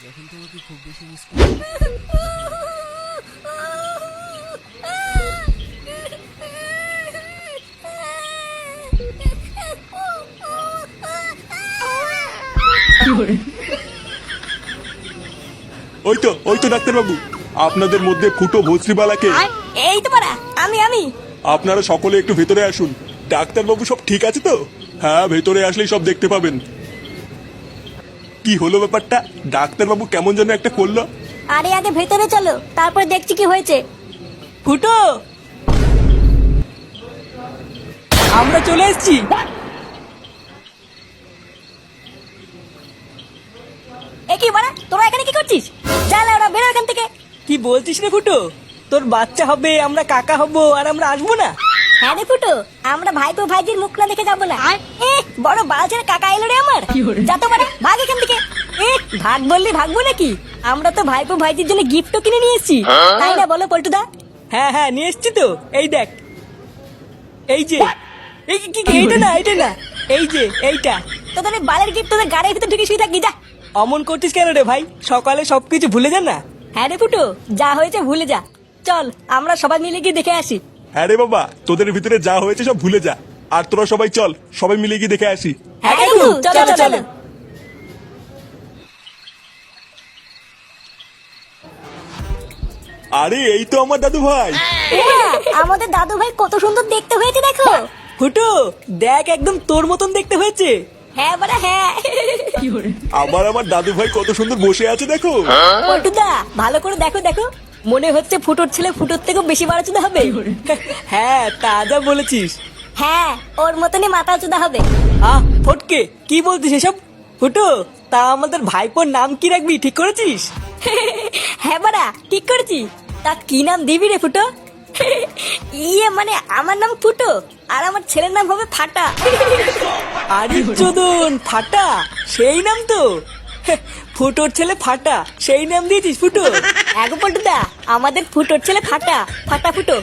যখন তোমাকে খুব বেশি মিস করি। ওই তো ডাক্তারবাবু, আপনাদের মধ্যে ফুটো ভস্রিবালাকে। এই তো পারা, আমি আপনারা সকলে একটু ভেতরে আসুন। ডাক্তারবাবু সব ঠিক আছে তো? হ্যাঁ, ভেতরে আসলেই সব দেখতে পাবেন। কি হলো ব্যাপারটা? ডাক্তারবাবু কেমন যেন একটা করলো। আরে আগে ভেতরে চলো, তারপর দেখছি কি হয়েছে। ফুটো, আমরা চলে এসেছি। এ কি বাড়া, তোরা এখানে কি করছিস? যা ওরা বেরো এখান থেকে। কি বলছিস রে ফুটো? তোর বাচ্চা হবে, আমরা কাকা হব, আর আমরা আসবো না? হ্যাঁ রে ফুটো, আমরা ভাইপো ভাইজির মুখ না দেখে যাবো না। বড় বালছের কাকা এলো রে আমার। যা তো বাড়া, ভাগ এখান থেকে। ভাগ বললি ভাগবো নাকি? আমরা তো ভাইপো ভাইজির জন্য গিফটও কিনে নিয়ে এসেছি, তাই না বলো পল্টুদা? হ্যাঁ হ্যাঁ, নিয়ে এসছি তো। এই দেখ, এই যে এইটা না, এই যে এইটা। তোদের এই বালের গিফট তোদের গাড়ির ভিতরে ঢুকে শুয়ে থাকি, যা। অমন করছিস কেন রে ভাই? সকালে সবকিছু ভুলে যা না। হ্যাঁ রে ফুটো, যা হয়েছে ভুলে যা। চল আমরা সবাই মিলে গিয়ে দেখে আসি। হ্যাঁ রে বাবা, তোদের ভিতরে যা হয়েছে সব ভুলে যা। আর তোরা সবাই চল, সবাই মিলে গিয়ে দেখে আসি। হ্যাঁ কাকু, চলো চলো। আরে এই তো আমার দাদু ভাই। আমাদের দাদু ভাই কত সুন্দর দেখতে হয়েছে দেখো। ফুটো দেখ, একদম তোর মতন দেখতে হয়েছে। হ্যাঁ বাড়া হ্যাঁ। আমার দাদু ভাই কত সুন্দর বসে আছে দেখো। পল্টুদা ভালো করে দেখো দেখো, মনে হচ্ছে ফুটোর ছেলে ফুটোর থেকেও বেশি বাড়াচুদা হবে। হ্যাঁ, তা যা বলেছিস। হ্যাঁ, ওর মতনই মাথা চুদা হবে। ফটকে, কি বলছিস এসব? ফুটো, তা আমাদের ভাইপোর নাম কি রাখবি ঠিক করেছিস? হ্যাঁ বাড়া ঠিক করেছি। তা কি নাম দিবি রে ফুটো? মানে আমার নাম ফুটো, আর আমার ছেলের নাম হবে ফাটা। আরে চোদন, ফাটা সেই নাম তো। ফুটোর ছেলে ফাটা, সেই নাম দিয়েছিস ফুটো? এগো পল্টুদা, আমাদের ফুটোর ছেলে ফাটা, ফাটা ফুটো।